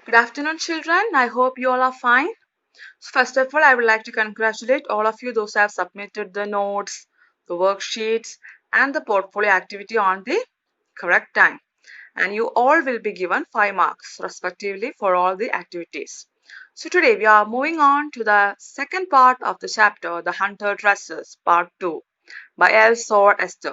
Good afternoon, children. I hope you all are fine. So first of all, I would like to congratulate all of you those who have submitted the notes, the worksheets, and the portfolio activity on the correct time. And you all will be given 5 marks respectively for all the activities. So today we are moving on to the second part of the chapter, The Hunter Dresses, Part 2 by Else or Esther.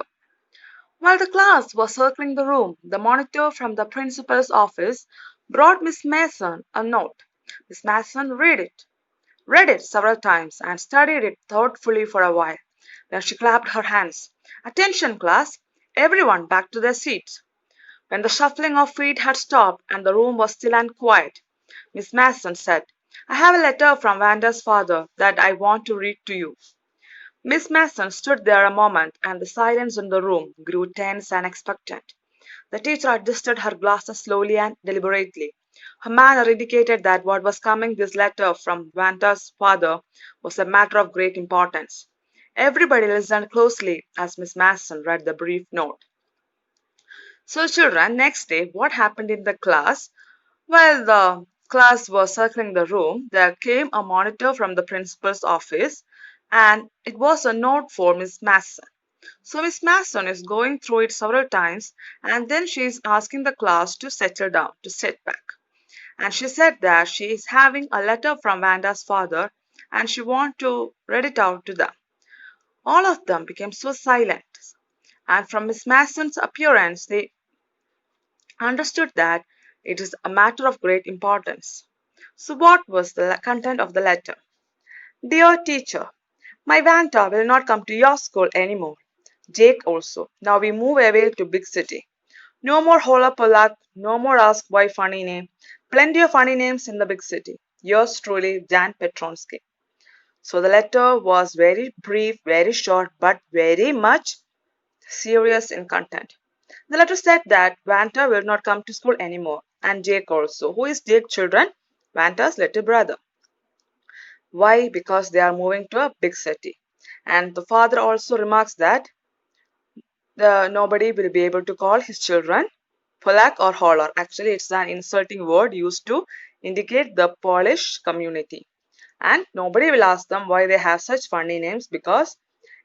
While the class was circling the room, the monitor from the principal's office brought Miss Mason a note. Miss Mason read it several times, and studied it thoughtfully for a while. Then she clapped her hands. Attention, class! Everyone back to their seats. When the shuffling of feet had stopped and the room was still and quiet, Miss Mason said, I have a letter from Vanda's father that I want to read to you. Miss Mason stood there a moment, and the silence in the room grew tense and expectant. The teacher adjusted her glasses slowly and deliberately. Her manner indicated that what was coming this letter from Vanta's father was a matter of great importance. Everybody listened closely as Miss Mason read the brief note. So, children, next day, what happened in the class? While the class was circling the room, there came a monitor from the principal's office, and it was a note for Miss Mason. So Miss Mason is going through it several times, and then she is asking the class to settle down, to sit back. And she said that she is having a letter from Vanda's father, and she wants to read it out to them. All of them became so silent, and from Miss Mason's appearance, they understood that it is a matter of great importance. So, what was the content of the letter? Dear teacher, my Vanta will not come to your school anymore. Jake also. Now we move away to big city. No more hola polak, no more ask why funny name. Plenty of funny names in the big city. Yours truly, Jan Petronsky. So the letter was very brief, very short, but very much serious in content. The letter said that Vanta will not come to school anymore, and Jake also. Who is Jake, children? Vanta's little brother. Why? Because they are moving to a big city. And the father also remarks that nobody will be able to call his children Polak or Holler. Actually, it's an insulting word used to indicate the Polish community. And nobody will ask them why they have such funny names because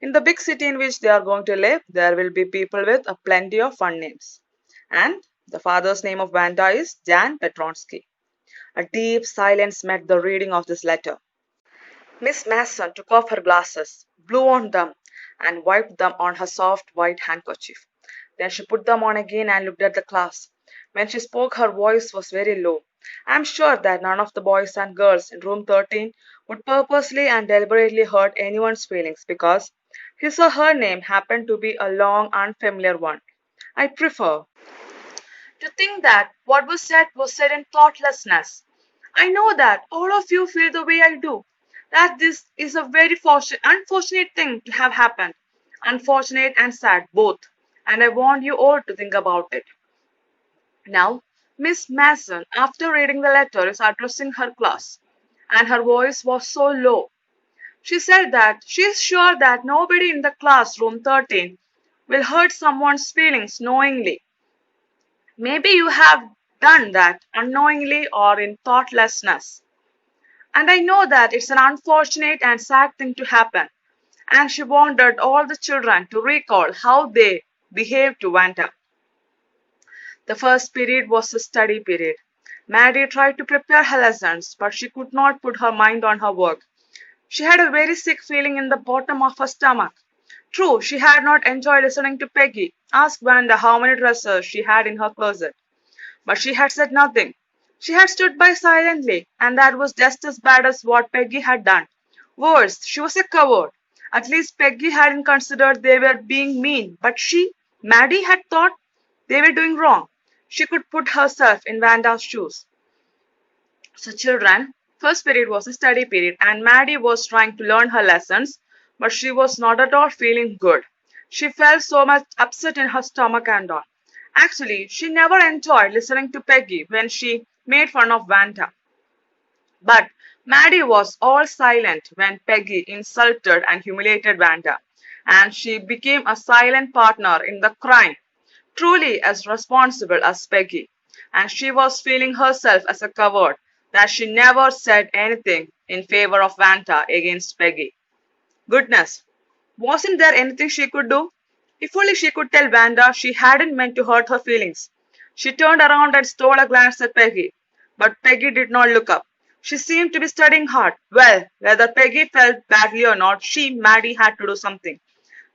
in the big city in which they are going to live, there will be people with a plenty of fun names. And the father's name of Vanda is Jan Petronsky. A deep silence met the reading of this letter. Miss Mason took off her glasses, blew on them, and wiped them on her soft white handkerchief. Then she put them on again and looked at the class. When she spoke, her voice was very low. I am sure that none of the boys and girls in room 13 would purposely and deliberately hurt anyone's feelings because his or her name happened to be a long, unfamiliar one. I prefer to think that what was said in thoughtlessness. I know that all of you feel the way I do, that this is a very unfortunate thing to have happened. Unfortunate and sad, both. And I want you all to think about it. Now, Miss Mason, after reading the letter, is addressing her class, and her voice was so low. She said that she is sure that nobody in the classroom 13 will hurt someone's feelings knowingly. Maybe you have done that unknowingly or in thoughtlessness. And I know that it's an unfortunate and sad thing to happen. And she wanted all the children to recall how they behaved to Vanta. The first period was a study period. Maddie tried to prepare her lessons, but she could not put her mind on her work. She had a very sick feeling in the bottom of her stomach. True, she had not enjoyed listening to Peggy ask Vanda how many dresses she had in her closet. But she had said nothing. She had stood by silently, and that was just as bad as what Peggy had done. Worse, she was a coward. At least Peggy hadn't considered they were being mean, but she, Maddie, had thought they were doing wrong. She could put herself in Vanda's shoes. So, children, first period was a study period, and Maddie was trying to learn her lessons, but she was not at all feeling good. She felt so much upset in her stomach and all. Actually, she never enjoyed listening to Peggy when she made fun of Vanta. But Maddie was all silent when Peggy insulted and humiliated Vanta, and she became a silent partner in the crime, truly as responsible as Peggy. and she was feeling herself as a coward that she never said anything in favor of Vanta against Peggy. Goodness, wasn't there anything she could do? If only she could tell Vanda she hadn't meant to hurt her feelings. She turned around and stole a glance at Peggy, but Peggy did not look up. She seemed to be studying hard. Well, whether Peggy felt badly or not, Maddie, had to do something.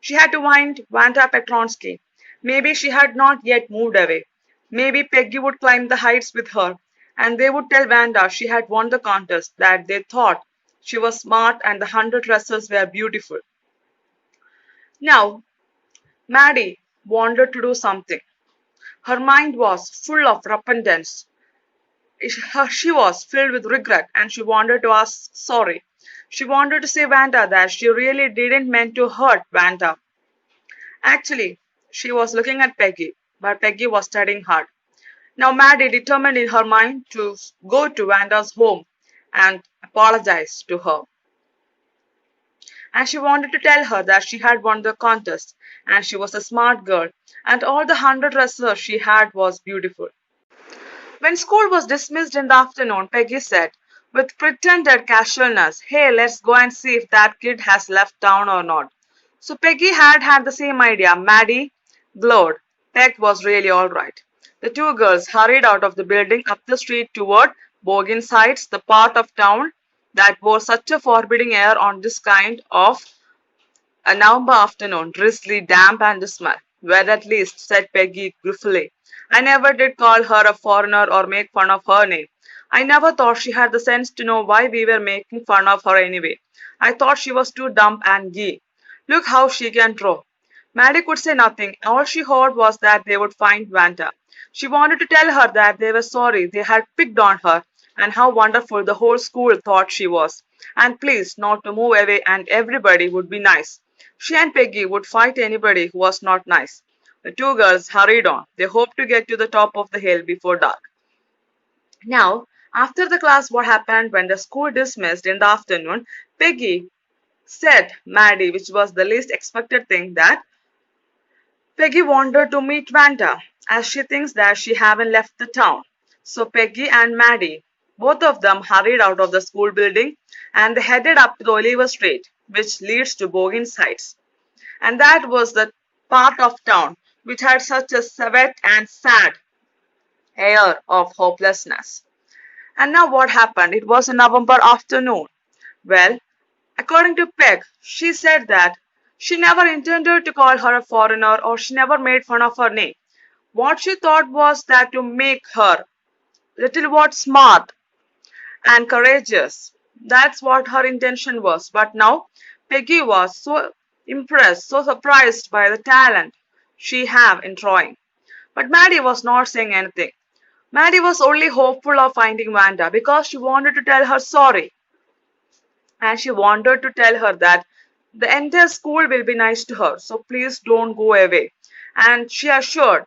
She had to find Vanta Petronsky. Maybe she had not yet moved away. Maybe Peggy would climb the heights with her, and they would tell Vanda she had won the contest, that they thought she was smart and the 100 dresses were beautiful. Now, Maddie wanted to do something. Her mind was full of repentance. She was filled with regret and she wanted to ask sorry. She wanted to say Vanta that she really didn't mean to hurt Vanta. Actually, she was looking at Peggy, but Peggy was studying hard. Now Maddie determined in her mind to go to Vanda's home and apologize to her. And she wanted to tell her that she had won the contest and she was a smart girl and all the 100 dresses she had was beautiful. When school was dismissed in the afternoon, Peggy said, with pretended casualness, "Hey, let's go and see if that kid has left town or not." So Peggy had the same idea. Maddie glowed. Peg was really all right. The two girls hurried out of the building up the street toward Boggins Heights, the part of town that bore such a forbidding air on this kind of a November afternoon, drizzly, damp, and dismal. "Well, at least," said Peggy gruffly, "I never did call her a foreigner or make fun of her name. I never thought she had the sense to know why we were making fun of her anyway. I thought she was too dumb and gay. Look how she can draw." Maddie could say nothing. All she heard was that they would find Vanta. She wanted to tell her that they were sorry they had picked on her and how wonderful the whole school thought she was, and please not to move away and everybody would be nice. She and Peggy would fight anybody who was not nice. The two girls hurried on. They hoped to get to the top of the hill before dark. Now, after the class, what happened when the school dismissed in the afternoon, Peggy said Maddie, which was the least expected thing, that Peggy wanted to meet Vanta, as she thinks that she haven't left the town. So Peggy and Maddie, both of them hurried out of the school building and they headed up to the Oliver Street, which leads to Boggins Heights. And that was the part of town which had such a wet and sad air of hopelessness. And now what happened? It was a November afternoon. Well, according to Peg, she said that she never intended to call her a foreigner or she never made fun of her name. What she thought was that to make her little what smart and courageous. That's what her intention was. But now Peggy was so impressed, so surprised by the talent she had in drawing. But Maddie was not saying anything. Maddie was only hopeful of finding Vanda because she wanted to tell her sorry. And she wanted to tell her that the entire school will be nice to her, so please don't go away. And she assured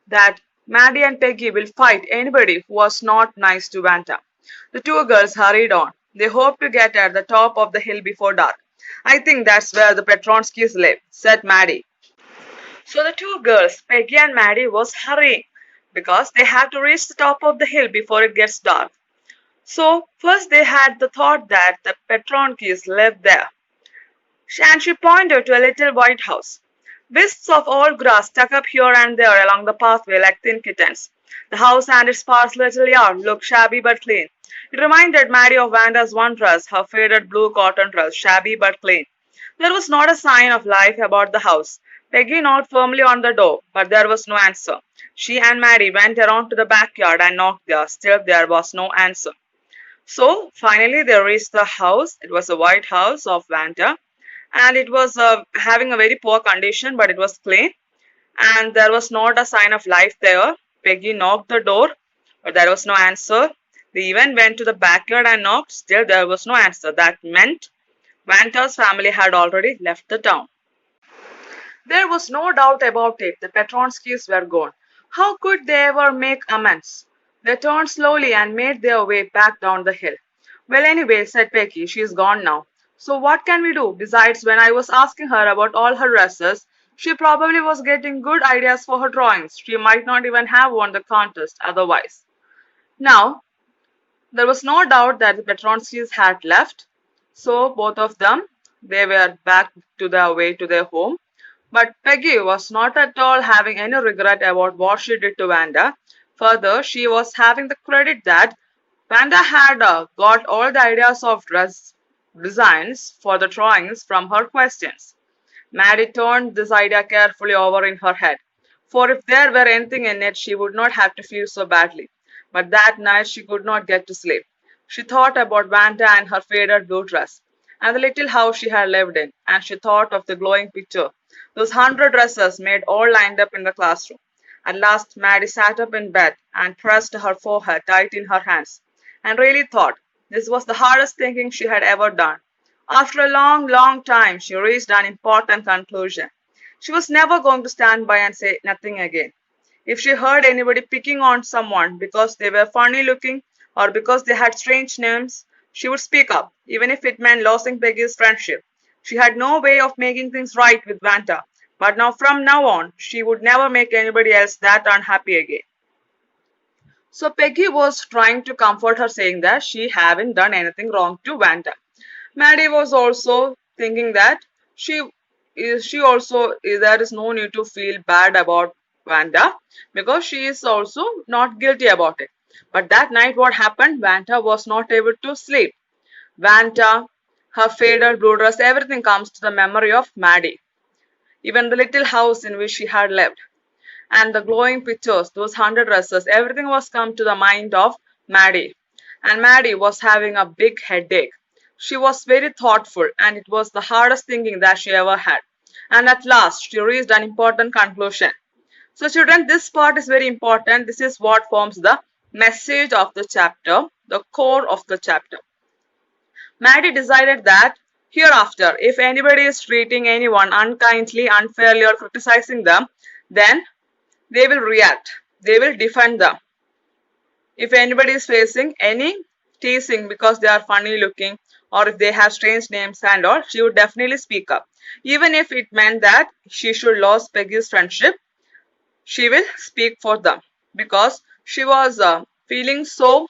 that Maddie and Peggy will fight anybody who was not nice to Vanta. The two girls hurried on. They hoped to get at the top of the hill before dark. "I think that's where the Petronskis live," said Maddie. So the two girls, Peggy and Maddie, was hurrying because they had to reach the top of the hill before it gets dark. So first they had the thought that the Petronkis lived there. And she pointed to a little white house. Wisps of old grass stuck up here and there along the pathway like thin kittens. The house and its sparse little yard looked shabby but clean. It reminded Mary of Vanda's one dress, her faded blue cotton dress, shabby but clean. There was not a sign of life about the house. Peggy knocked firmly on the door, but there was no answer. She and Mary went around to the backyard and knocked there. Still there was no answer. So finally they reached the house. It was a white house of Vanta, and it was having a very poor condition, but it was clean and there was not a sign of life there. Peggy knocked the door, but there was no answer. They even went to the backyard and knocked. Still there was no answer. That meant Vanta's family had already left the town. There was no doubt about it. The Petronskis were gone. How could they ever make amends? They turned slowly and made their way back down the hill. "Well, anyway," said Peggy, "she's gone now. So what can we do? Besides, when I was asking her about all her dresses, She probably was getting good ideas for her drawings. She might not even have won the contest otherwise. Now, there was no doubt that the Petronskis had left, so both of them, they were back to their way to their home. But Peggy was not at all having any regret about what she did to Vanda. Further, she was having the credit that Vanda had got all the ideas of dress designs for the drawings from her questions. Mary turned this idea carefully over in her head, for if there were anything in it, she would not have to feel so badly. But that night she could not get to sleep. She thought about Vanda and her faded blue dress, and the little house she had lived in, and she thought of the glowing picture, those 100 dresses made all lined up in the classroom. At last Maddie sat up in bed and pressed her forehead tight in her hands, and really thought this was the hardest thinking she had ever done. After a long, long time, she reached an important conclusion. She was never going to stand by and say nothing again. If she heard anybody picking on someone because they were funny looking or because they had strange names, she would speak up, even if it meant losing Peggy's friendship. She had no way of making things right with Vanta, but now from now on, she would never make anybody else that unhappy again. So Peggy was trying to comfort her, saying that she hadn't done anything wrong to Vanta. Maddie was also thinking that she also there is no need to feel bad about Vanda because she is also not guilty about it. But that night what happened? Vanta was not able to sleep. Vanta, her faded blue dress, everything comes to the memory of Maddie. Even the little house in which she had lived. And the glowing pictures, those 100 dresses, everything was come to the mind of Maddie. And Maddie was having a big headache. She was very thoughtful, and it was the hardest thinking that she ever had. And at last, she reached an important conclusion. So, children, this part is very important. This is what forms the message of the chapter, the core of the chapter. Maddie decided that hereafter, if anybody is treating anyone unkindly, unfairly, or criticizing them, then they will react. They will defend them. If anybody is facing any teasing because they are funny looking or if they have strange names and all, she would definitely speak up. Even if it meant that she should lose Peggy's friendship, she will speak for them because she was feeling so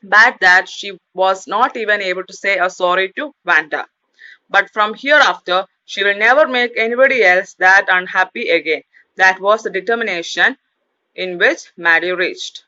bad that she was not even able to say a sorry to Vanda. But from hereafter, she will never make anybody else that unhappy again. That was the determination in which Maddie reached.